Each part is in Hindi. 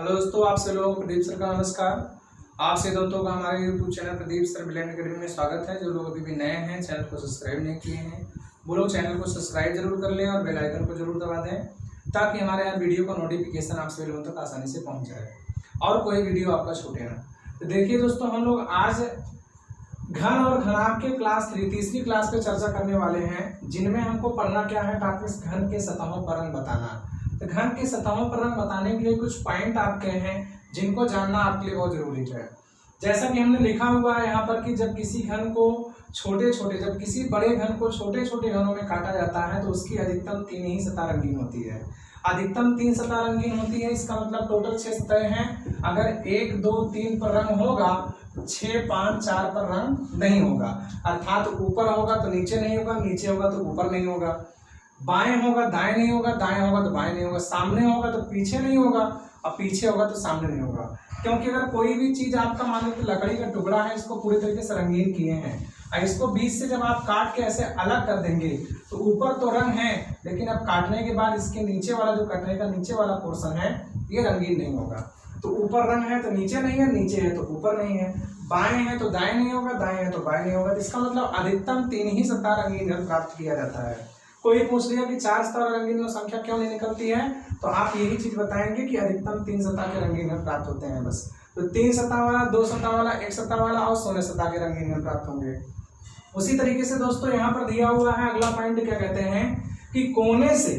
हेलो दोस्तों, आप सभी लोगों को प्रदीप सर का नमस्कार। आप सभी दोस्तों का हमारे YouTube channel Pradeep sir brilliant academy में स्वागत है। जो लोग अभी भी नए हैं, चैनल को सब्सक्राइब नहीं किए हैं, वो लोग चैनल को सब्सक्राइब जरूर कर लें और बेल आइकन को जरूर दबा दें, ताकि हमारे यहाँ वीडियो का नोटिफिकेशन आप सभी लोगों तक आसानी से पहुँच जाए और कोई वीडियो आपका छूटे ना। तो देखिए दोस्तों, हम लोग आज घन और घनाभ के क्लास 3 तीसरी क्लास पे चर्चा करने वाले हैं, जिनमें हमको पढ़ना क्या है, टॉपिक घन के सतहों पर रंग बताना। तो घन के सतहों पर रंग बताने के लिए कुछ पॉइंट आपके हैं जिनको जानना आपके लिए बहुत जरूरी है। जैसा कि हमने लिखा हुआ है यहाँ पर कि जब किसी घन को जब किसी बड़े घन को छोटे छोटे घनों में काटा जाता है तो उसकी अधिकतम 3 ही सतह रंगीन होती है। अधिकतम 3 सतह रंगीन होती है, इसका मतलब टोटल 6 सतहें हैं। अगर 1, 2, 3 पर रंग होगा, 6, 5, 4 पर रंग नहीं होगा। अर्थात ऊपर होगा तो नीचे नहीं होगा, नीचे होगा तो ऊपर नहीं होगा, बाएं होगा दाएं नहीं होगा, दाएं होगा तो बाएं नहीं होगा, सामने होगा तो पीछे नहीं होगा और पीछे होगा तो सामने नहीं होगा। क्योंकि अगर कोई भी चीज आपका मान लो कि लकड़ी का टुकड़ा है, इसको पूरी तरीके से रंगीन किए हैं और इसको बीच से जब आप काट के ऐसे अलग कर देंगे तो ऊपर तो रंग है, लेकिन अब काटने के बाद इसके नीचे वाला जो कटने का नीचे वाला पोर्शन है ये रंगीन नहीं होगा। तो ऊपर रंग है तो नीचे नहीं है, नीचे है तो ऊपर नहीं है, बाएं है तो दाएं नहीं होगा, दाएं है तो बाएं नहीं होगा। तो इसका मतलब अधिकतम 3 ही सतह रंगीन घन प्राप्त किया जाता है। कोई पूछ लिया कि 4 सतह रंगीन संख्या क्यों नहीं निकलती है, तो आप यही चीज बताएंगे कि अधिकतम 3 सतह के रंगीन घन प्राप्त होते हैं बस। तो 3 सतह वाला, 2 सतह वाला, 1 सतह वाला और 16 सतह के रंगीन घन प्राप्त होंगे। उसी तरीके से दोस्तों यहाँ पर दिया हुआ है अगला पॉइंट, क्या कहते हैं कि कोने से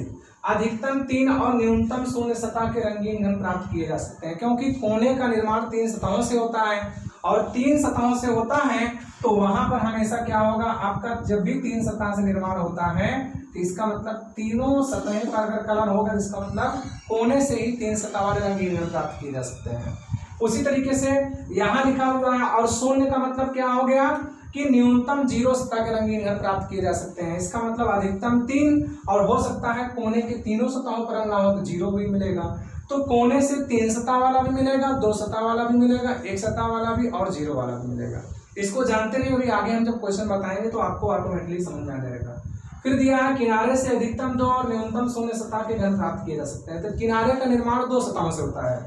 अधिकतम 3 और न्यूनतम 0 सतह के रंगीन घन प्राप्त किए जा सकते हैं। क्योंकि कोने का निर्माण 3 सतहों से होता है और 3 सतहों से होता है तो वहां पर हमेशा क्या होगा, आपका जब भी 3 सतह से निर्माण होता है तो इसका मतलब तीनों सतहें पर अगर कलन होगा, जिसका मतलब कोने से ही 3 सतह वाले रंगीन घन प्राप्त किए जा सकते हैं। उसी तरीके से यहाँ लिखा हुआ है और 0 का मतलब क्या हो गया कि न्यूनतम 0 सतह के रंगीन घन प्राप्त किए जा सकते हैं। इसका मतलब अधिकतम 3 और हो सकता है कोने के तीनों सतहों पर रंग ना हो तो 0 भी मिलेगा। तो कोने से 3 सतह वाला भी मिलेगा, 2 सतह वाला भी मिलेगा, 1 सतह वाला भी और 0 वाला भी मिलेगा। इसको जानते नहीं होगी, आगे हम जब क्वेश्चन बताएंगे तो आपको ऑटोमेटिकली समझ में आ जाएगा। फिर दिया है किनारे से अधिकतम 2 और न्यूनतम 0 सतह के घन प्राप्त किए जा सकते हैं। तो किनारे का निर्माण 2 सतहों से होता है,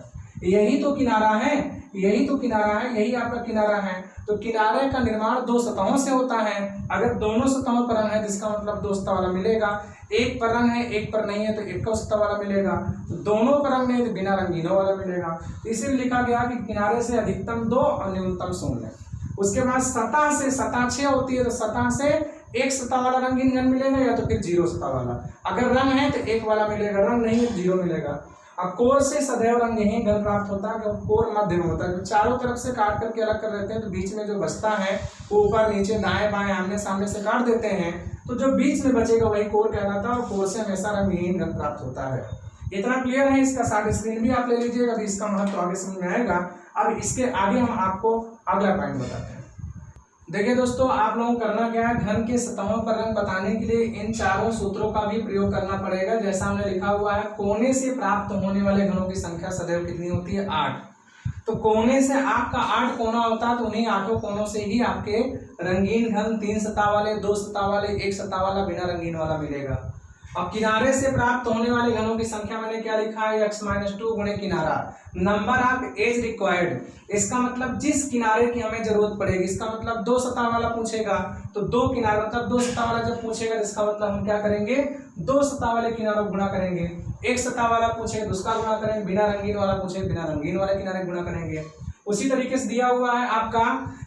यही तो किनारा है, यही आपका किनारा है। तो किनारे का निर्माण 2 सतहों से होता है। अगर दोनों सतहों पर रंग है जिसका मतलब 2 सतह वाला मिलेगा, एक पर रंग है एक पर नहीं है तो 1 सतह वाला मिलेगा, तो दोनों पर रंग नहीं तो बिना रंगीनों वाला मिलेगा। इसीलिए लिखा गया कि किनारे से अधिकतम 2 और न्यूनतम 0। उसके बाद सतह से, सतह 6 होती है तो सतह से 1 सतह वाला रंगीन घन मिलेगा या तो फिर 0 सतह वाला। अगर रंग है तो 1 वाला मिलेगा, रंग नहीं है तो 0 मिलेगा। अब कोर से सदैव रंगहीन घन प्राप्त होता है, क्योंकि कोर मध्य में होता है। चारों तरफ से काट करके अलग कर देते हैं तो बीच में जो बचता है वो ऊपर नीचे दाएं बाएं आमने सामने से काट देते हैं, तो जो बीच में बचेगा वही कोर कहलाता है और कोर से हमेशा रंगहीन घन प्राप्त होता है। इतना क्लियर है। इसका शॉर्ट स्क्रीन भी आप ले लीजिएगा, अभी इसका महत्व आगे समझ में आएगा। अब इसके आगे हम आपको अगला पॉइंट बताते हैं। देखिए दोस्तों, आप लोगों को करना क्या है, घन के सतहों पर रंग बताने के लिए इन चारों सूत्रों का भी प्रयोग करना पड़ेगा। जैसा हमने लिखा हुआ है, कोने से प्राप्त होने वाले घनों की संख्या सदैव कितनी होती है, 8। तो कोने से आपका 8 कोना होता है, तो उन्हीं 8 कोनों से ही आपके रंगीन घन 3 सतह वाले, 2 सतह वाले, 1 सतह वाला, बिना रंगीन वाला मिलेगा। अब किनारे से प्राप्त होने वाले घनों की संख्या मैंने क्या लिखा है, x-2 गुणे किनारा, नंबर ऑफ एज रिक्वायर्ड। इसका मतलब जिस किनारे की हमें जरूरत पड़ेगी, इसका मतलब 2 सतह वाला पूछेगा तो 2 किनारा, मतलब 2 सतह वाला जब पूछेगा इसका मतलब हम क्या करेंगे, 2 सतह वाले किनारों गुणा करेंगे। 1 सतह वाला पूछेगा तो उसका गुणा करेंगे, बिना रंगीन वाला पूछेगा बिना रंगीन वाले किनारे गुणा करेंगे। उसी तरीके से दिया हुआ है आपका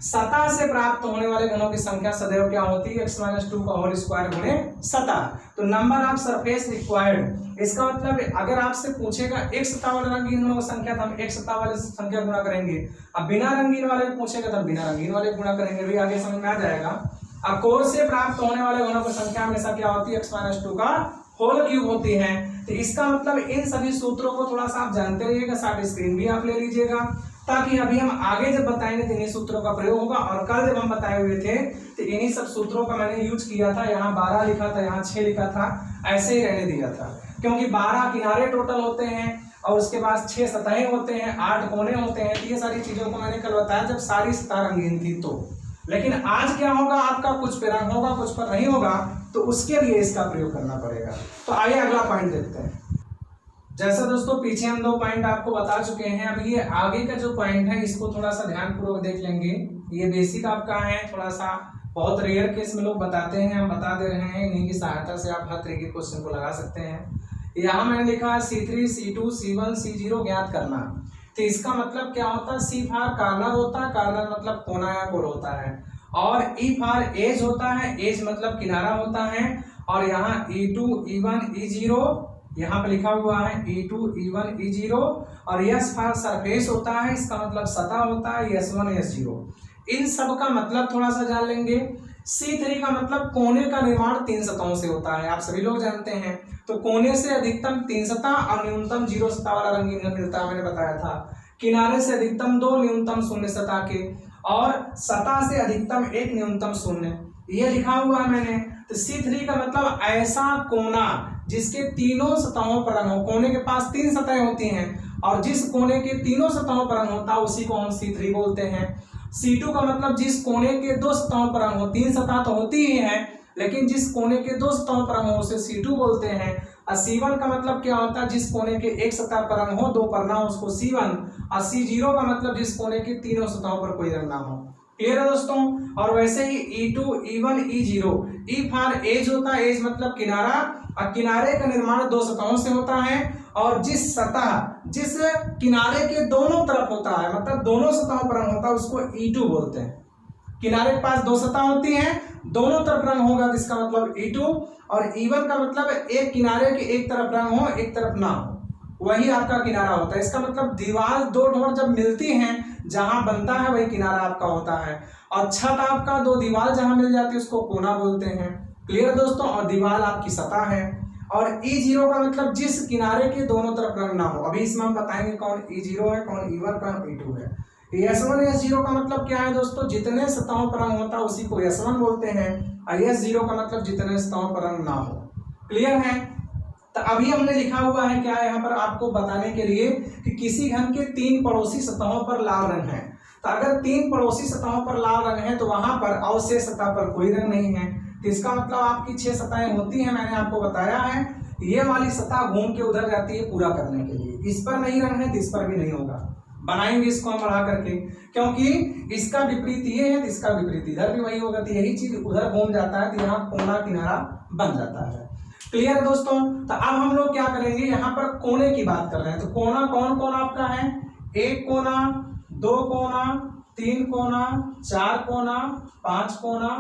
सतह से प्राप्त होने वाले घनों की संख्या सदैव क्या होती है, x-2 का होल स्क्वायर गुणे सतह। तो नंबर ऑफ सरफेस रिक्वायर्ड, इसका मतलब अगर आपसे पूछेगा 1 सतह वाले रंगीन घनों की संख्या तो हम 1 सतह वाले संख्या गुणा करेंगे। अब बिना रंगीन वाले पूछेगा तो बिना रंगीन वाले गुणा करेंगे, भी आगे समझ में आ जाएगा। अब कोर से प्राप्त होने वाले घनों की संख्या हमेशा क्या होती है, x-2 का होल क्यूब होती है। तो इसका मतलब इन सभी सूत्रों को थोड़ा सा आप जानते रहिएगा, शॉर्ट स्क्रीन भी आप ले लीजिएगा, ताकि अभी हम आगे जब बताएंगे तो इन्हीं सूत्रों का प्रयोग होगा। और कल जब हम बताए हुए थे तो इन्हीं सब सूत्रों का मैंने यूज किया था। यहाँ 12 लिखा था, यहाँ 6 लिखा था, ऐसे ही रहने दिया था, क्योंकि 12 किनारे टोटल होते हैं और उसके बाद 6 सतहें होते हैं, 8 कोने होते हैं। ये सारी चीजों को मैंने कल बताया जब सारी सतह रंगीन थी तो। लेकिन आज क्या होगा, आपका कुछ पे रंग होगा कुछ पर नहीं होगा, तो उसके लिए इसका प्रयोग करना पड़ेगा। तो आइए अगला पॉइंट देखते हैं। जैसा दोस्तों पीछे हम 2 पॉइंट आपको बता चुके हैं, अब ये आगे का जो पॉइंट है इसको थोड़ा सा ध्यानपूर्वक देख लेंगे। ये बेसिक आपका है, थोड़ा सा बहुत रेयर केस में लोग बताते हैं, हम बता दे रहे हैं, इन्हीं की सहायता से आप हर तरह के क्वेश्चन को लगा सकते हैं। यहाँ मैंने लिखा है C3, C2, C1, C0 ज्ञात करना। तो इसका मतलब क्या होता है, C फॉर कॉर्नर होता है, कॉर्नर मतलब कोना या कोर होता है, और E फॉर एज होता है, एज मतलब किनारा होता है, और यहाँ E2, E1, E0 यहाँ पे लिखा हुआ है E2, E1, E0, और S फॉर सरफेस होता है, इसका मतलब सतह होता है, S1, S0। इन सब का मतलब थोड़ा सा जान लेंगे। C3 का मतलब कोने का निर्माण 3 सतहों से होता है, आप सभी लोग जानते हैं। तो कोने से अधिकतम 3 सतह और न्यूनतम 0 सतह वाला रंगीन घन मिलता है, मैंने बताया था। किनारे से अधिकतम 2, न्यूनतम 0 सतह के, और सतह से अधिकतम 1, न्यूनतम 0, ये लिखा हुआ है मैंने। तो C3 का मतलब ऐसा कोना जिसके तीनों सतहों पर रंग हो। कोने के पास 3 सतहें होती हैं, और जिस कोने के तीनों सतहों पर रंग होता है उसी को हम C3 बोलते हैं। C2 का मतलब जिस कोने के 2 सतहों पर रंग हो, 3 सतह तो होती ही है, लेकिन जिस कोने के 2 सतहों पर रंग हो उसे C2 बोलते हैं। और C1 का मतलब क्या होता है, जिस कोने के 1 सतह पर रंग हो, 2 पर ना हो, उसको C1। और C0 का मतलब जिस कोने के तीनों सतहों पर कोई रंग ना हो। क्लियर है दोस्तों। और वैसे ही E2, E1, E0, E for as होता है, एज मतलब किनारा, और किनारे का निर्माण 2 सतहों से होता है, और जिस किनारे के दोनों तरफ होता है, मतलब दोनों सतहों पर रंग होता है, उसको E2 बोलते हैं। किनारे के पास 2 सतह होती हैं, दोनों तरफ रंग होगा, जिसका मतलब E2, और E1 का मतलब एक किनारे के एक तरफ रंग हो, एक तरफ ना हो, वही आपका किनारा होता है। इसका मतलब दीवार 2 ढोर जब मिलती हैं, जहां बनता है वही किनारा आपका होता है, और छत आपका 2 दीवार जहां मिल जाती है उसको कोना बोलते हैं। क्लियर दोस्तों। और दीवार आपकी सतह है। और E0 का मतलब जिस किनारे के दोनों तरफ रंग ना हो। अभी इसमें हम बताएंगे कौन E0 है, कौन E1, कौन E2 है। S1, S0 का मतलब क्या है दोस्तों, जितने सतहों पर रंग होता है उसी को S1 बोलते हैं, और S0 का मतलब जितने सतहों पर रंग ना हो। क्लियर है। तो अभी हमने लिखा हुआ है क्या यहाँ पर आपको बताने के लिए कि किसी घन के 3 पड़ोसी सतहों पर लाल रंग है। तो अगर 3 पड़ोसी सतहों पर लाल रंग है तो वहां पर अवशेष सतह पर कोई रंग नहीं है। तो इसका मतलब आपकी 6 सतहें होती हैं, मैंने आपको बताया है। ये वाली सतह घूम के उधर जाती है पूरा करने के लिए, इस पर नहीं रंग है तो इस पर भी नहीं होगा। बनाएंगे इसको हम बढ़ा करके, क्योंकि इसका विपरीत ये है तो इसका विपरीत इधर भी वही होगा, तो यही चीज उधर घूम जाता है तो यहाँ कोना किनारा बन जाता है। क्लियर दोस्तों। तो अब हम लोग क्या करेंगे, यहाँ पर कोने की बात कर रहे हैं। तो कोना कौन कौन आपका है, 1 कोना, 2 कोना, 3 कोना, 4 कोना, 5 कोना,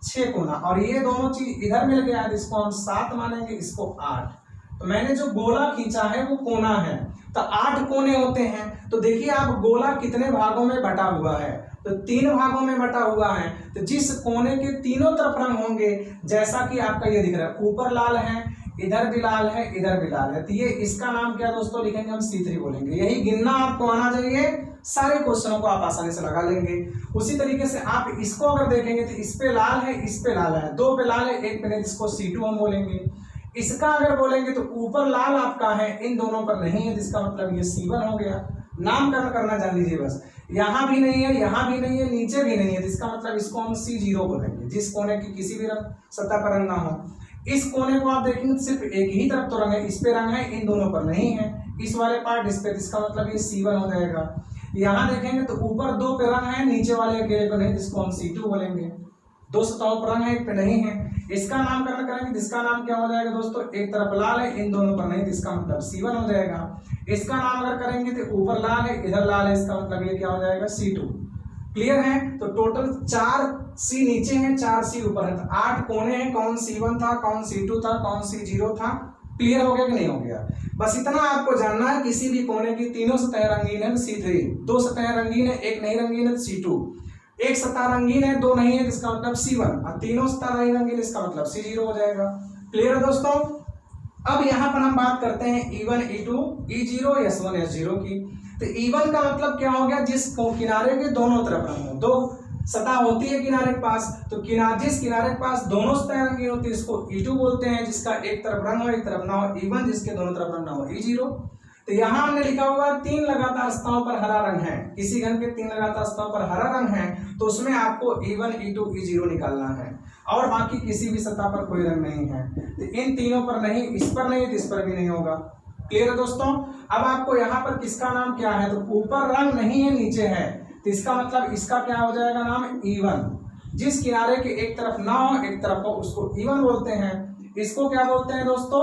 6 कोना, और ये दोनों चीज इधर मिल गया है, इसको हम 7 मानेंगे, इसको 8। तो मैंने जो गोला खींचा है वो कोना है। तो 8 कोने होते हैं। तो देखिए आप गोला कितने भागों में बटा हुआ है, तो 3 भागों में बटा हुआ है। तो जिस कोने के तीनों तरफ रंग होंगे, जैसा कि आपका ये दिख रहा है, ऊपर लाल है, इधर भी लाल है, इधर भी लाल है, तो ये इसका नाम क्या दोस्तों लिखेंगे हम C3 बोलेंगे। यही गिनना आपको आना चाहिए, सारे क्वेश्चनों को आप आसानी से लगा लेंगे। उसी तरीके से आप इसको अगर देखेंगे तो इस पे लाल है, इस पे लाल है, 2 पे लाल है, 1 पे नहीं, इसको C2 हम बोलेंगे। इसका अगर बोलेंगे तो ऊपर लाल आपका है, इन दोनों पर नहीं है, जिसका मतलब ये C1 हो गया। नामकरण करना जान लीजिए बस। यहाँ भी नहीं है, यहाँ भी नहीं है, नीचे भी नहीं है, जिसका मतलब इसको हम C0 बोलेंगे, जिस कोने की किसी भी रंग सतह पर रंग ना हो। इस कोने को आप देखेंगे सिर्फ एक ही तरफ तो रंग है, इस पे रंग है, इन दोनों पर नहीं है, इस वाले पार्ट इस पे, इसका मतलब ये C1 हो जाएगा। यहाँ देखेंगे तो ऊपर 2 पे रंग है, नीचे वाले अकेले को नहीं, जिसको हम C2 बोलेंगे। 2 सतहों पर रंग है, एक पे नहीं है, इसका नामकरण करेंगे, जिसका नाम क्या हो जाएगा दोस्तों, एक तरफ लाल है, इन दोनों पर नहीं, इसका मतलब C1 हो जाएगा। इसका नाम अगर करेंगे तो ऊपर लाल है, इधर लाल है, इसका मतलब ये क्या हो जाएगा, C2। क्लियर है। तो टोटल 4 C नीचे है, 4 C ऊपर है, तो 8 कोने हैं, कौन C1 था, कौन C2 था, कौन C0 था। क्लियर हो गया कि नहीं हो गया। बस इतना आपको जानना है, किसी भी कोने की तीनों सतह रंगीन है C3, 2 सतह रंगीन है, 1 नहीं रंगीन है C2, 1 सतह रंगीन है, 2 नहीं है, इसका मतलब C1, और तीनों सतह नहीं रंगीन, इसका मतलब C0 हो जाएगा। क्लियर है दोस्तों। अब यहाँ पर हम बात करते हैं E1, E2, E0, S1, S0 की। तो E1 का मतलब क्या हो गया, जिस किनारे के दोनों तरफ रंग हो, 2 सतह होती है किनारे के पास, तो जिस किनारे के पास दोनों सतह रंगीन होती है इसको E2 बोलते हैं, जिसका एक तरफ रंग हो एक तरफ ना हो, E1, जिसके दोनों तरफ रंग ना हो, E0। तो यहाँ हमने लिखा हुआ 3 लगातार सतहों पर हरा रंग है, किसी घन के 3 लगातार सतहों पर हरा रंग है, तो उसमें आपको E1, E2, E0 निकालना है, और बाकी किसी भी सतह पर कोई रंग नहीं है। तो इन तीनों पर नहीं, इस पर नहीं, इस पर भी नहीं होगा। क्लियर है दोस्तों। अब आपको यहाँ पर किसका नाम क्या है, तो ऊपर रंग नहीं है नीचे है, तो इसका मतलब इसका क्या हो जाएगा नाम, E1। जिस किनारे के एक तरफ ना हो एक तरफ हो उसको E1 बोलते हैं। इसको क्या बोलते हैं दोस्तों,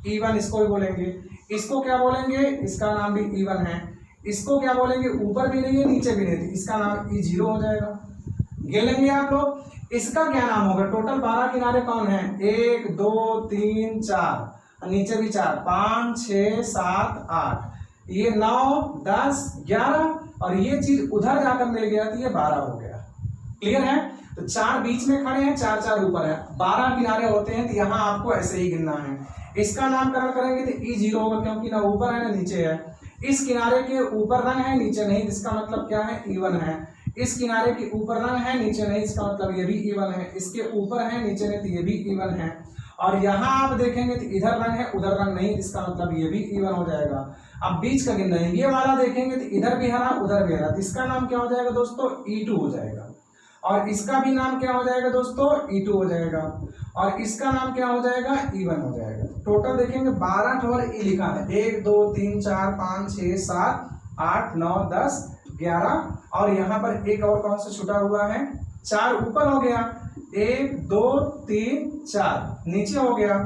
E1 इसको भी बोलेंगे। इसको क्या बोलेंगे, इसका नाम भी E1 है। इसको क्या बोलेंगे, ऊपर भी नहीं है नीचे भी नहीं, इसका नाम E0 हो जाएगा। गिन लेंगे आप लोग। इसका क्या नाम होगा, टोटल 12 किनारे कौन है, 1 2 3 4, नीचे भी 4, 5 6 7 8, ये 9 10 11, और ये चीज उधर जाकर मिल गया तो ये 12 हो गया। क्लियर है। तो 4 बीच में खड़े हैं, 4 4 ऊपर है, 12 किनारे होते हैं, तो यहाँ आपको ऐसे ही गिनना है। इसका नामकरण करेंगे तो E0 होगा, क्योंकि ना ऊपर है ना नीचे है। इस किनारे के ऊपर रंग है नीचे नहीं, इसका मतलब क्या है, E1 है। इस किनारे के ऊपर रंग है नीचे नहीं, इसका मतलब ये भी E1 है। इसके ऊपर है नीचे नहीं, तो ये भी E1 है। और यहाँ आप देखेंगे तो इधर रंग है उधर रंग नहीं, इसका मतलब ये भी E1 हो जाएगा। अब बीच का गिनना है, ये वाला देखेंगे तो इधर भी हरा उधर भी हरा, तो इसका नाम क्या हो जाएगा दोस्तों, E2 हो जाएगा। और इसका भी नाम क्या हो जाएगा दोस्तों, E2 हो जाएगा। और इसका नाम क्या हो जाएगा, E1 हो जाएगा। टोटल देखेंगे 12 ठोर E लिखा है, 1 2 3 4 5 6 7 8 9 10 11, और यहाँ पर एक और कौन सा छुटा हुआ है, 4 ऊपर हो गया, 1 2 3 4 नीचे हो गया,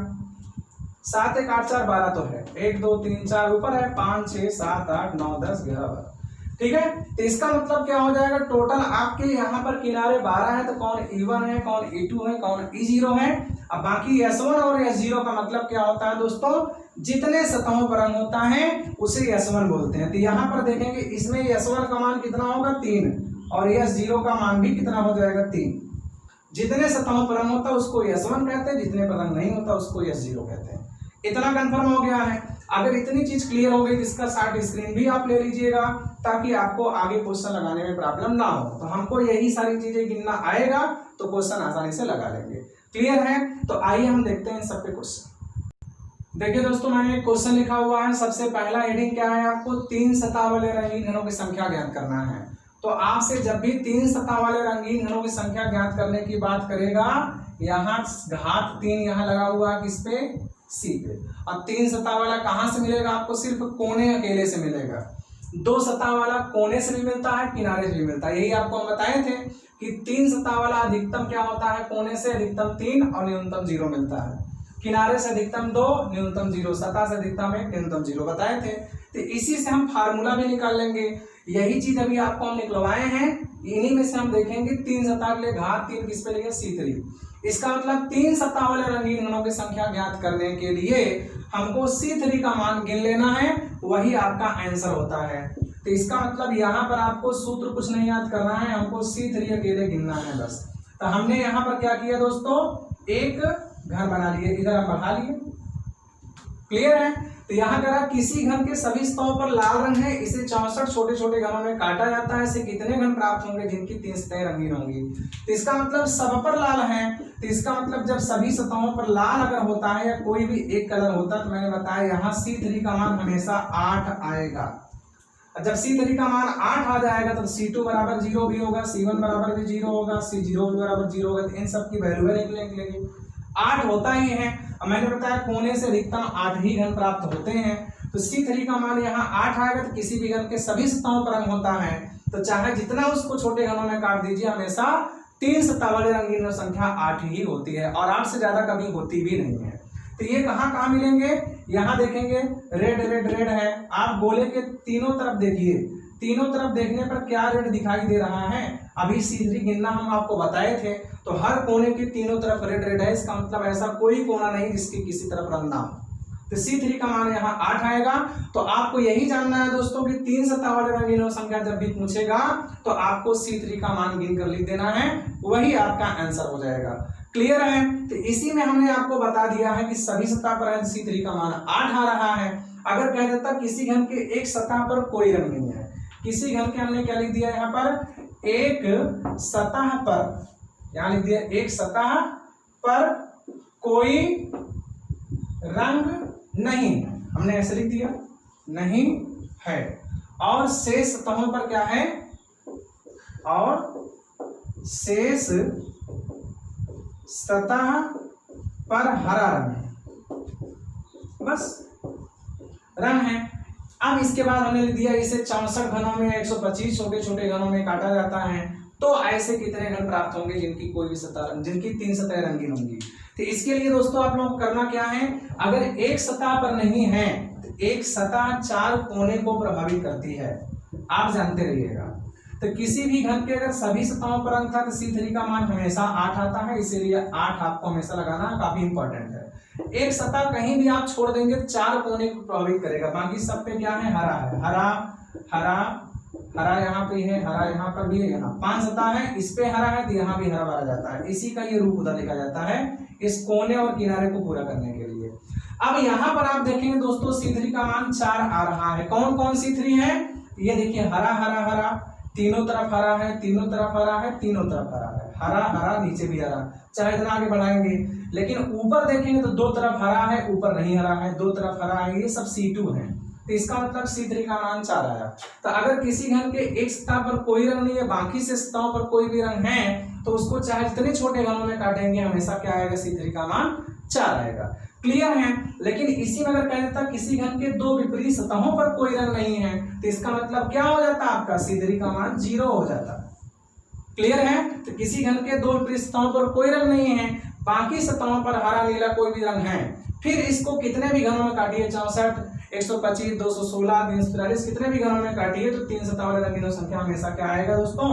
7 1 8 4 12 तो है, 1 2 3 4 ऊपर है, 5 6 7 8 9 10 11। ठीक है, तो इसका मतलब क्या हो जाएगा, टोटल आपके यहाँ पर किनारे 12 है, तो कौन E1 है, कौन E2 है, कौन E0 है। अब बाकी S1 और S0 का मतलब क्या होता है दोस्तों, जितने सतहों पर रंग होता है उसे S1 बोलते हैं। तो यहाँ पर देखेंगे इसमें S1 का मान कितना होगा, 3, और S0 का मान भी कितना हो जाएगा, 3। जितने सतहों पर रंग होता है उसको S1 कहते हैं, जितने पर रंग नहीं होता उसको S0 कहते हैं। इतना कंफर्म हो गया है। अगर इतनी चीज क्लियर हो गई तो इसका शॉर्ट स्क्रीन भी आप ले लीजिएगा, ताकि आपको आगे क्वेश्चन लगाने में प्रॉब्लम ना हो। तो हमको यही सारी चीजें गिनना आएगा तो क्वेश्चन आसानी से लगा लेंगे। क्लियर है, तो आइए हम देखते हैं सब पे क्वेश्चन। देखिए दोस्तों, मैंने एक क्वेश्चन लिखा हुआ है। सबसे पहला हेडिंग क्या है, आपको 3 सतह वाले रंगीन घनों की संख्या ज्ञात करना है। तो आपसे जब भी 3 सतह वाले रंगीन घनों की संख्या ज्ञात करने की बात करेगा, यहाँ घात 3 यहाँ लगा हुआ है, किस पे, C पे। और 3 सतह वाला कहां से मिलेगा आपको, सिर्फ कोने अकेले से मिलेगा। 2 सतह वाला कोने से भी मिलता है, किनारे से भी मिलता है। यही आपको हम बताए थे कि 3 सतह वाला अधिकतम क्या होता है, कोने से अधिकतम 3 और न्यूनतम 0 मिलता है, किनारे से अधिकतम 2 न्यूनतम 0, सतह से अधिकतम 1 न्यूनतम 0 बताए थे। तो इसी से हम फार्मूला भी निकाल लेंगे। यही चीज अभी आपको हम निकलवाए हैं, इन्हीं में से हम देखेंगे 3 सतह के लिए घात 3 किस पे लिखे, C3। इसका मतलब 3 सतह वाले रंगीन घनों की संख्या ज्ञात करने के लिए हमको C3 का मान गिन लेना है, वही आपका आंसर होता है। तो इसका मतलब यहाँ पर आपको सूत्र कुछ नहीं याद करना है, हमको C3 अकेले गिनना है बस। तो हमने यहाँ पर क्या किया दोस्तों, एक घर बना लिए, इधर हम बढ़ा लिए। क्लियर है। तो यहाँ करा किसी घन के सभी सतहों पर लाल रंग है, इसे 64 छोटे छोटे घनों में काटा जाता है। इसे कितने घन प्राप्त होंगे जिनकी 3 सतहें रंगीन होंगी। तो इसका मतलब सब पर लाल है, तो इसका मतलब जब सभी सतहों पर लाल अगर होता है या कोई भी एक कलर होता है, तो मैंने बताया यहाँ C3 का मान हमेशा 8 आएगा। जब C3 का मान 8 आ जाएगा तो C2 बराबर 0 भी होगा, C1 बराबर भी 0 होगा, C0 भी बराबर 0 होगा। तो इन सब की वैल्यू निकलेगी, 8 होता ही है। अब मैंने बताया कोने से अधिकतम 8 ही घन प्राप्त होते हैं। तो C3 का मान यहाँ 8 आएगा। तो किसी भी घन के सभी सतहों पर रंग होता है, तो चाहे जितना उसको छोटे घनों में काट दीजिए, हमेशा 3 सतह वाले रंगीन संख्या 8 ही होती है, और 8 से ज्यादा कभी होती भी नहीं है। तो ये कहाँ मिलेंगे, यहाँ देखेंगे रेड रेड रेड है। आप गोले के तीनों तरफ देखिए, तीनों तरफ देखने पर क्या रेड दिखाई दे रहा है, अभी C3 गिनना हम आपको बताए थे। तो हर कोने के तीनों तरफ रेड रेड है, इसका मतलब ऐसा कोई कोना नहीं जिसकी किसी तरफ रंग ना हो। तो C3 का मान यहाँ 8 आएगा। तो आपको यही जानना है दोस्तों कि 3 सतह वाले रंगीन संख्या जब भी पूछेगा तो आपको C3 का मान गिन कर लिख देना है, वही आपका आंसर हो जाएगा। क्लियर है। तो इसी में हमने आपको बता दिया है कि सभी सतह पर C3 का मान 8 आ रहा है। अगर कह देता किसी घन के एक सतह पर कोई रंग नहीं है, किसी घन के हमने क्या लिख दिया यहाँ पर, एक सतह पर, यहाँ लिख दिया एक सतह पर कोई रंग नहीं, हमने ऐसे लिख दिया नहीं है, और शेष सतहों पर क्या है, और शेष सतह पर हरा रंग है, बस। रंग है। अब इसके बाद हमने लिख दिया इसे 64 घनों में 125 छोटे छोटे घनों में काटा जाता है। तो ऐसे कितने घन प्राप्त होंगे जिनकी कोई भी सतह, जिनकी 3 सतह रंगीन होंगी। तो इसके लिए दोस्तों आप लोगों को करना क्या है, अगर एक सतह पर नहीं है तो एक सतह 4 कोने को प्रभावित करती है, आप जानते रहिएगा। तो किसी भी घन के अगर सभी सतहों पर अंक था तो C3 का मान हमेशा 8 आता है, इसीलिए 8 आपको हमेशा लगाना काफी इंपॉर्टेंट है। एक सतह कहीं भी आप छोड़ देंगे तो 4 कोने को प्रभावित करेगा, बाकी सब पे क्या है, हरा है, हरा हरा हरा यहाँ पे है, हरा यहाँ पर भी है, यहाँ 5 सतह है, इस पे हरा है तो यहाँ भी हरा भरा जाता है। इसी का ये रूप उधर लिखा जाता है इस कोने और किनारे को पूरा करने के लिए। अब यहाँ पर आप देखेंगे दोस्तों C3 का मान 4 आ रहा है। कौन कौन C3 है, ये देखिए हरा हरा हरा, तीनों तरफ हरा है, तीनों तरफ हरा है, तीनों तरफ हरा है, हरा हरा नीचे भी हरा, चाहे इतना आगे बढ़ाएंगे। लेकिन ऊपर देखेंगे तो 2 तरफ हरा है, ऊपर नहीं हरा है, 2 तरफ हरा है, ये सब C2 है। तो इसका मतलब C3 का मान 4 आया। तो अगर किसी घन के एक सतह पर कोई रंग नहीं है, बाकी से सतहों पर कोई भी रंग है, तो उसको चाहे जितने छोटे घनों में काटेंगे हमेशा क्या आएगा, C3 का मान 4 आएगा। क्लियर है। लेकिन इसी में अगर कह देता किसी घन के 2 विपरीत सतहों पर कोई रंग नहीं है, तो इसका मतलब क्या हो जाता, आपका C3 का मान 0 हो जाता। क्लियर है। तो किसी घन के 2 विपरीत सतहों पर कोई रंग नहीं है, बाकी सतहों पर हरा नीला कोई भी रंग है, फिर इसको कितने भी घनों में काटिए, 64 125 216 343 कितने भी घनों में काटिए, तो 3 सतह वाले रंगीनों संख्या हमेशा क्या आएगा दोस्तों,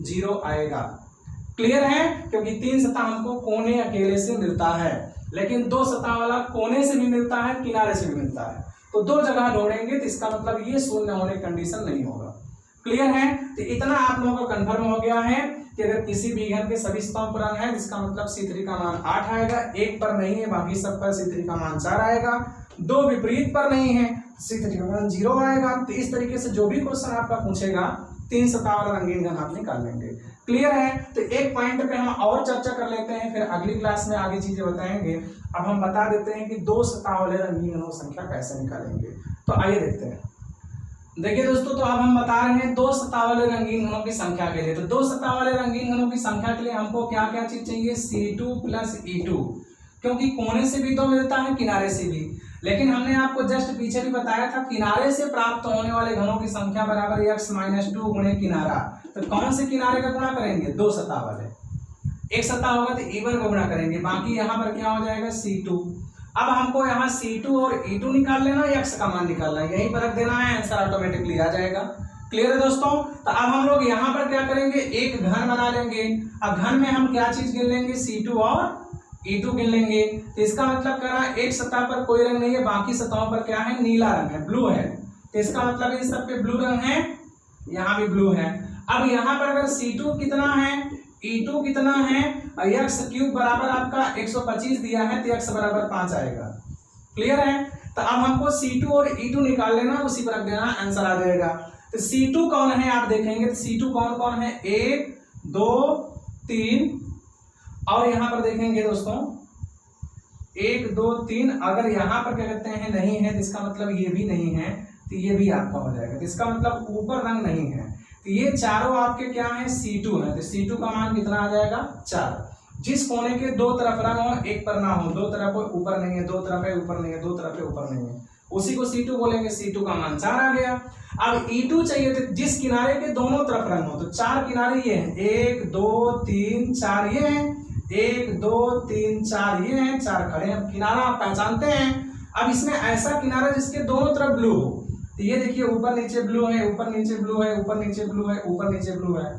0 आएगा। क्लियर है। क्योंकि 3 सतह हमको कोने अकेले से मिलता है, लेकिन 2 सतह वाला कोने से भी मिलता है, किनारे से भी मिलता है, तो 2 जगह ढूंढेंगे तो इसका मतलब ये शून्य होने की कंडीशन नहीं होगा। क्लियर है। तो इतना आप लोगों का कंफर्म हो गया है कि अगर किसी भी घन के सभी सतहों पर रंग है, इसका मतलब C3 का मान 8 आएगा, एक पर नहीं है बाकी सब पर C3 का मान 4 आएगा, 2 विपरीत पर नहीं है C3 का मान 0 आएगा। तो इस तरीके से जो भी क्वेश्चन आपका पूछेगा 3 सतह वाला रंगीन घन आप निकाल लेंगे। क्लियर है। तो एक पॉइंट पे हम और चर्चा कर लेते हैं, फिर अगली क्लास में आगे चीजें बताएंगे। अब हम बता देते हैं कि 2 सतह वाले रंगीन घनों संख्या कैसे निकालेंगे। तो आइए देखते हैं। देखिए दोस्तों, तो अब हम बता रहे हैं 2 सतह वाले रंगीन घनों की संख्या के लिए। तो 2 सतह वाले रंगीन घनों की संख्या के लिए हमको क्या क्या चीज चाहिए, C2 + E2, क्योंकि कोने से भी तो मिलता है, किनारे से भी। लेकिन हमने आपको जस्ट पीछे भी बताया था किनारे से प्राप्त होने वाले घनों की संख्या बराबर x - 2 गुणे किनारा। तो कौन से किनारे का गुणा करेंगे, 2 सतह वाले। एक सतह होगा तो E1 का गुणा करेंगे, बाकी यहाँ पर क्या हो जाएगा, C2। अब हमको यहाँ C2 और E2 निकाल लेना, x का मान निकालना है, यही फर्क देना है, आंसर ऑटोमेटिकली आ जाएगा। क्लियर है दोस्तों। तो अब हम लोग यहाँ पर क्या करेंगे, एक घन बना लेंगे। अब घन में हम क्या चीज गिन लेंगे, C2 और E2 गिन लेंगे। तो इसका मतलब कह रहा है एक सतह पर कोई रंग नहीं है, बाकी सतहों पर क्या है, नीला रंग है, ब्लू है। तो इसका मतलब इन सब पे ब्लू रंग है, यहाँ भी ब्लू है। अब यहाँ पर अगर C2 कितना है, E2 कितना है, और x³ बराबर आपका 125 दिया है, तो x बराबर 5 आएगा। क्लियर है। तो अब हमको C2 और E2 निकाल लेना, उसी पर रख देना, आंसर आ जाएगा। तो C2 कौन है आप देखेंगे, तो C2 कौन कौन है, 1 2 3, और यहाँ पर देखेंगे दोस्तों 1 2 3। अगर यहाँ पर क्या कहते हैं नहीं है, तो इसका मतलब ये भी नहीं है, तो ये भी आपका हो जाएगा। तो इसका मतलब ऊपर रंग नहीं है, तो ये चारों आपके क्या है, C2 है। तो C2 का मान कितना आ जाएगा, 4। जिस कोने के 2 तरफ रंग हो, एक पर ना हो, 2 तरफ ऊपर नहीं है, 2 तरफ है ऊपर नहीं है, 2 तरफ है ऊपर नहीं है, उसी को C2 बोलेंगे। C2 का मान 4 आ गया। अब E2 चाहिए, तो जिस किनारे के दोनों तरफ रंग हो, तो 4 किनारे ये हैं, 1 2 3 4 ये हैं, 1 2 3 4 ये हैं, 4 खड़े हैं। किनारा आप पहचानते हैं। अब इसमें ऐसा किनारा जिसके दोनों तरफ ब्लू हो, तो ये देखिए ऊपर नीचे ब्लू है, ऊपर नीचे ब्लू है, ऊपर नीचे ब्लू है, ऊपर नीचे ब्लू है।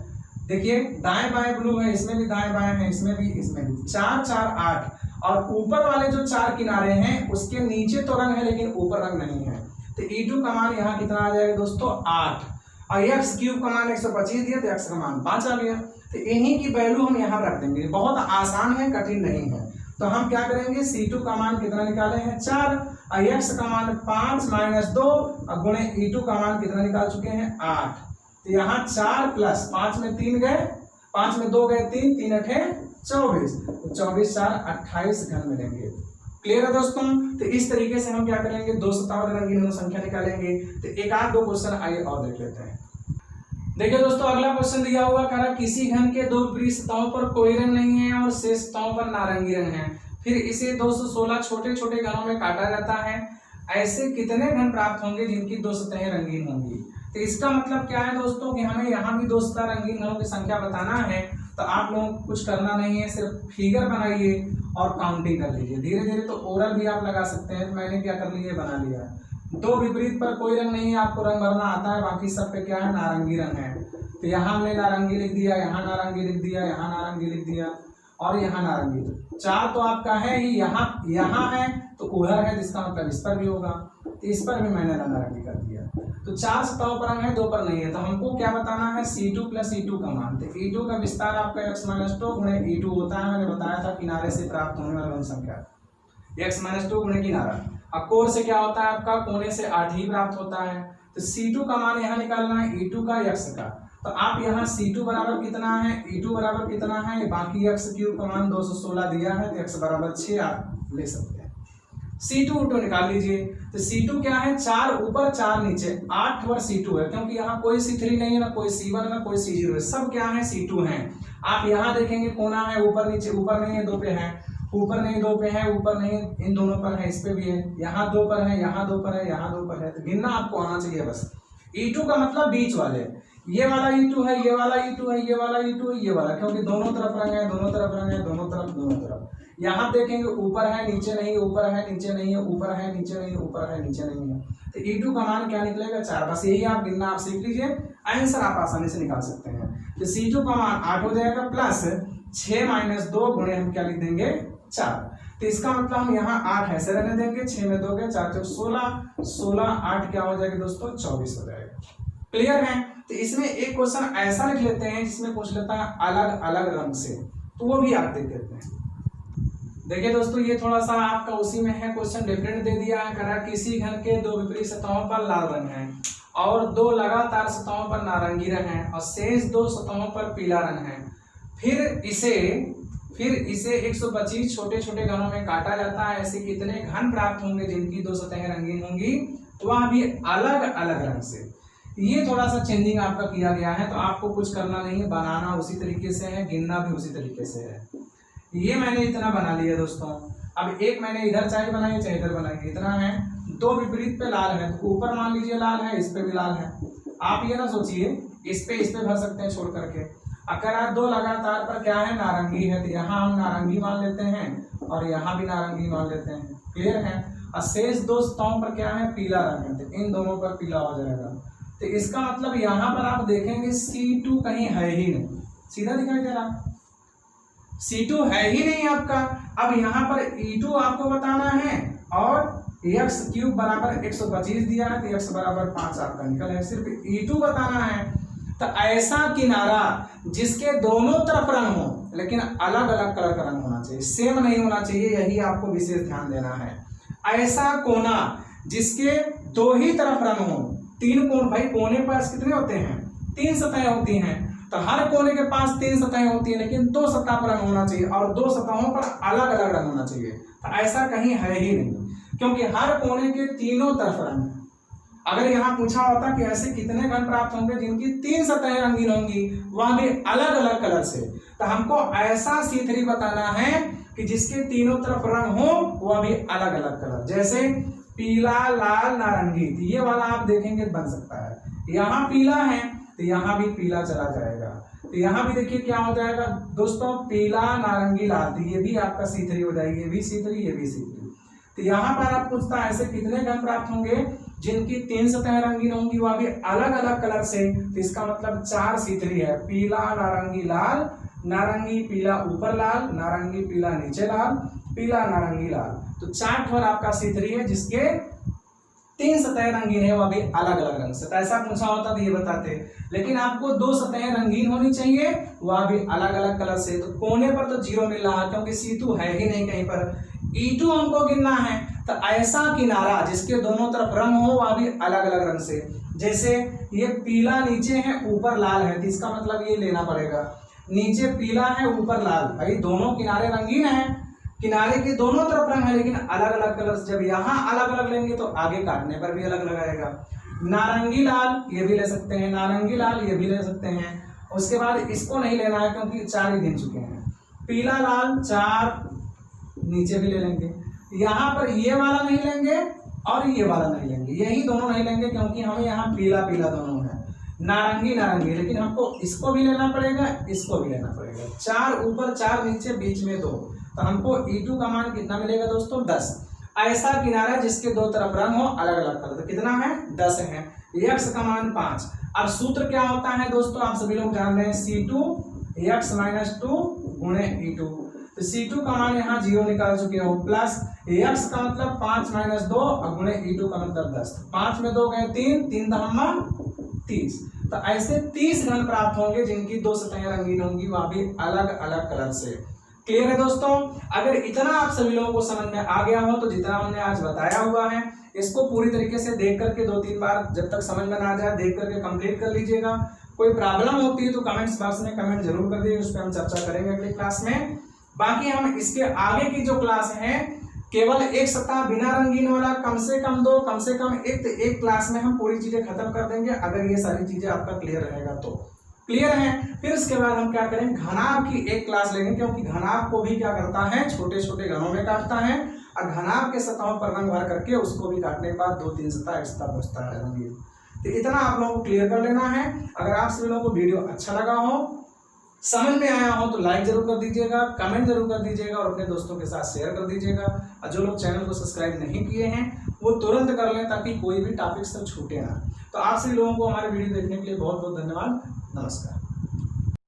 देखिए दाएं बाएं ब्लू है, इसमें भी दाएं बाएं है, इसमें भी, इसमें भी। 4 4 8। और ऊपर वाले जो 4 किनारे हैं उसके नीचे तो रंग है लेकिन ऊपर रंग नहीं है। तो E2 का मान यहाँ कितना आ जाएगा दोस्तों, 8। और x³ का मान 125 दिया, तो x का मान 5 आ गया। तो इन्हीं की वैल्यू हम यहाँ रख देंगे। बहुत आसान है, कठिन नहीं है। तो हम क्या करेंगे, C2 का मान कितना निकाले हैं, 4, और x का मान 5 - 2, और गुणे E2 का मान कितना निकाल चुके हैं, 8। तो यहाँ 4 + 5 में 3 गए, 5 में 2 गए 3, 3 8 24, तो 24 4 28 घन मिलेंगे। क्लियर है दोस्तों। तो इस तरीके से हम क्या करेंगे, 2 सतह वाले रंगीन संख्या निकालेंगे। तो एक आध 2 क्वेश्चन आइए और देख लेते हैं। देखिए दोस्तों, अगला क्वेश्चन दिया हुआ, कह रहा किसी घन के 2 विपरीत सतहों पर कोई रंग नहीं है और शेष सतहों पर नारंगी रंग है, फिर इसे 216 छोटे छोटे घनों में काटा जाता है। ऐसे कितने घन प्राप्त होंगे जिनकी दो सतहें रंगीन होंगी। तो इसका मतलब क्या है दोस्तों कि हमें यहाँ भी दो सतह रंगीन घनों की संख्या बताना है। तो आप लोगों को कुछ करना नहीं है, सिर्फ फिगर बनाइए और काउंटिंग कर लीजिए। धीरे धीरे तो ओरल भी आप लगा सकते हैं। मैंने क्या कर लिया, बना लिया। दो विपरीत पर कोई रंग नहीं है, आपको रंग भरना आता है, बाकी सब पे क्या है, नारंगी रंग है। तो यहाँ हमने नारंगी लिख दिया, यहाँ नारंगी लिख दिया, यहाँ नारंगी लिख दिया और यहाँ नारंगी। चार तो आपका है ही, यहाँ है तो उधर है, जिसका मतलब इस पर भी होगा। तो इस पर भी मैंने नारंगी कर दिया। तो चार सतहों पर रंग है, दो पर नहीं है। तो हमको क्या बताना है, C2 + E2 का मान। तो E2 का विस्तार आपका x-2 गुणे E2 होता है। मैंने बताया था किनारे से प्राप्त होने वाली घन संख्या x-2 गुणे किनारा। अब कोण से क्या होता है आपका, कोने से 8 ही प्राप्त होता है। तो C2 का मान यहाँ निकालना है, E2 का, x का। तो आप यहाँ C2 बराबर कितना है, E2 बराबर कितना है, बाकी x³ का मान 216 दिया है, तो x बराबर 6 आप ले सकते हैं। C2 निकाल लीजिए। तो C2 क्या है, 4 ऊपर 4 नीचे, 8 पर C2 है, क्योंकि यहाँ कोई C3 नहीं है, ना कोई C1 ना कोई C0 है, सब क्या है, C2 है। आप यहाँ देखेंगे कोना है ऊपर नीचे, ऊपर नहीं है, दो पे है, ऊपर नहीं दो पे है, ऊपर नहीं इन दोनों पर है, इस पे भी है, यहाँ दो पर है, यहाँ दो पर है, यहाँ दो पर है। तो गिनना आपको आना चाहिए बस। E2 का मतलब बीच वाले, ये वाला E2 है, ये वाला E2 है, ये वाला E2 है, ये वाला, क्योंकि दोनों तरफ रंग है, दोनों तरफ रंग है, दोनों तरफ। यहाँ देखेंगे ऊपर है नीचे नहीं, ऊपर है नीचे नहीं है, ऊपर है नीचे नहीं, ऊपर है नीचे नहीं है। तो E2 का मान क्या निकलेगा, 4। बस यही आप गिनना आप सीख लीजिए, आंसर आप आसानी से निकाल सकते हैं। तो C2 का मान 8 हो जाएगा, प्लस 6 - 2 गुणे हम क्या लिख देंगे, 4। तो इसका मतलब हम यहाँ 8 ऐसे रहने देंगे, 6 में 2 गए, 4 × 16, 16 8 क्या हो जाएगा दोस्तों, 24 हो जाएगा। क्लियर है। तो इसमें एक क्वेश्चन ऐसा लिख लेते हैं जिसमें पूछ लेता है अलग अलग रंग से, तो वो भी आप देख लेते हैं। देखिए दोस्तों, ये थोड़ा सा आपका उसी में है, क्वेश्चन डिफरेंट दे दिया है। करा किसी घन के दो विपरीत सतहों पर लाल रंग है और दो लगातार सतहों पर नारंगी रंग है और शेष दो सतहों पर पीला रंग है। फिर इसे 125 छोटे छोटे घनों में काटा जाता है। ऐसे कितने घन प्राप्त होंगे जिनकी दो सतहें रंगीन होंगी, वह भी अलग अलग रंग से। ये थोड़ा सा चेंजिंग आपका किया गया है, तो आपको कुछ करना नहीं है, बनाना उसी तरीके से है, गिनना भी उसी तरीके से है। ये मैंने इतना बना लिया दोस्तों। अब एक मैंने इधर चाहे बनाई चाहे इधर बनाई, इतना है। दो विपरीत पे लाल है, तो ऊपर मान लीजिए लाल है, इस पे भी लाल है। आप ये ना सोचिए इस पे भर सकते हैं छोड़ करके। अगर आप दो लगातार पर क्या है, नारंगी है, तो यहाँ हम नारंगी मान लेते हैं और यहाँ भी नारंगी मान लेते हैं। क्लियर है। और शेष दो सतहों पर क्या है, पीला रंग है, तो इन दोनों पर पीला हो जाएगा। तो इसका मतलब यहाँ पर आप देखेंगे C2 कहीं है ही नहीं, सीधा दिखाई दे रहा, C2 है ही नहीं आपका। अब यहाँ पर E2 आपको बताना है और x³ बराबर 125 दिया है, तो x बराबर 5 आपका निकल है। सिर्फ E2 बताना है। तो ऐसा किनारा जिसके दोनों तरफ रंग हो लेकिन अलग अलग कलर का रंग होना चाहिए, सेम नहीं होना चाहिए, यही आपको विशेष ध्यान देना है। ऐसा कोना जिसके दो ही तरफ रंग हो, तीन कोण, भाई कोने पर कितने होते हैं, 3 सतहें होती हैं, तो हर कोने के पास 3 सतहें होती हैं, लेकिन 2 सतह पर रंग होना चाहिए और 2 सतहों पर अलग अलग रंग होना चाहिए। तो ऐसा कहीं है ही नहीं, क्योंकि हर कोने के तीनों तरफ रंग है। अगर यहाँ पूछा होता कि ऐसे कितने घन प्राप्त होंगे जिनकी 3 सतहें रंगीन होंगी, वह भी अलग अलग कलर से, तो हमको ऐसा C3 बताना है कि जिसके तीनों तरफ रंग हो वह भी अलग अलग कलर, जैसे पीला लाल नारंगी। ये वाला आप देखेंगे बन सकता है। यहाँ पीला है तो यहाँ भी पीला चला जाएगा, तो यहाँ भी देखिए क्या हो जाएगा दोस्तों, पीला नारंगी लाल, तो ये भी आपका C3 हो जाएगी, ये भी C3, ये भी C3। तो यहाँ पर आप पूछता है ऐसे कितने घन प्राप्त होंगे जिनकी 3 सतहें रंगीन होंगी, वह भी अलग अलग कलर से। तो इसका मतलब 4 C3 है, पीला नारंगी लाल, नारंगी पीला ऊपर लाल, नारंगी पीला नीचे लाल, पीला नारंगी लाल। तो 4 ठोर आपका C3 है जिसके 3 सतहें रंगीन है, वह भी अलग अलग रंग से। तो ऐसा पूछा होता तो ये बताते, लेकिन आपको 2 सतहें रंगीन होनी चाहिए, वह भी अलग अलग कलर से। तो कोने पर तो 0 मिल रहा है क्योंकि C2 है ही नहीं कहीं पर। E2 हमको गिनना है, तो ऐसा किनारा जिसके दोनों तरफ रंग हो वह भी अलग अलग रंग से। जैसे ये पीला नीचे है ऊपर लाल है, तो इसका मतलब ये लेना पड़ेगा, नीचे पीला है ऊपर लाल, भाई दोनों किनारे रंगीन है, किनारे के दोनों तरफ रंग है लेकिन अलग अलग कलर से। जब यहाँ अलग अलग लेंगे तो आगे काटने पर भी अलग लगाएगा। नारंगी लाल ये भी ले सकते हैं, नारंगी लाल ये भी ले सकते हैं। उसके बाद इसको नहीं लेना है क्योंकि 4 ही गिन चुके हैं। पीला लाल 4 नीचे भी ले लेंगे, यहाँ पर ये वाला नहीं लेंगे, और ये वाला नहीं लेंगे, यही दोनों नहीं लेंगे क्योंकि हमें यहाँ पीला पीला दोनों है, नारंगी नारंगी, लेकिन हमको इसको भी लेना पड़ेगा, इसको भी लेना पड़ेगा। 4 ऊपर 4 नीचे बीच में 2, तो हमको E2 का मान कितना मिलेगा दोस्तों 10। ऐसा किनारा जिसके दो तरफ रंग हो अलग अलग कलर, तो कितना है 10 है। x का मान 5। अब सूत्र क्या होता है दोस्तों, आप सभी लोग जान रहे हैं C2 x - 2 गुणे E2, तो C2 का मान यहाँ 0 निकाल चुके हो, प्लस x का मतलब 5 - 2 और गुणे E2 का मतलब 10, 5 में 2 गए 3, 3 दहम्मा 30, तो ऐसे 30 घन प्राप्त होंगे जिनकी 2 सतहें रंगीन होंगी, वह भी अलग अलग कलर से। क्लियर है दोस्तों? अगर इतना आप सभी लोगों को समझ में आ गया हो तो जितना हमने आज बताया हुआ है इसको पूरी तरीके से देख करके 2-3 बार, जब तक समझ में ना जाए देख करके कंप्लीट कर लीजिएगा। कोई प्रॉब्लम होती है तो कमेंट्स बॉक्स में कमेंट जरूर कर दीजिए, उस पर हम चर्चा करेंगे अगली क्लास में। बाकी हम इसके आगे की जो क्लास है केवल एक सप्ताह बिना रंगीन वाला, कम से कम 2 कम से कम एक क्लास में हम पूरी चीजें खत्म कर देंगे, अगर ये सारी चीजें आपका क्लियर रहेगा तो। क्लियर है? फिर इसके बाद हम क्या करें, घनाभ की एक क्लास लेंगे, क्योंकि घनाभ को भी क्या करता है छोटे छोटे घनों में काटता है, और घनाभ के सतहों पर रंग भर करके उसको भी काटने के बाद 2-3 सतह एक सतह बचता है रंगीन। तो इतना आप लोगों को क्लियर कर लेना है। अगर आप सभी लोगों को वीडियो अच्छा लगा हो, समझ में आया हो तो लाइक जरूर कर दीजिएगा, कमेंट जरूर कर दीजिएगा और अपने दोस्तों के साथ शेयर कर दीजिएगा। और जो लोग चैनल को सब्सक्राइब नहीं किए हैं वो तुरंत कर लें ताकि कोई भी टॉपिक से छूटे ना। तो आप सभी लोगों को हमारे वीडियो देखने के लिए बहुत बहुत धन्यवाद। नमस्कार।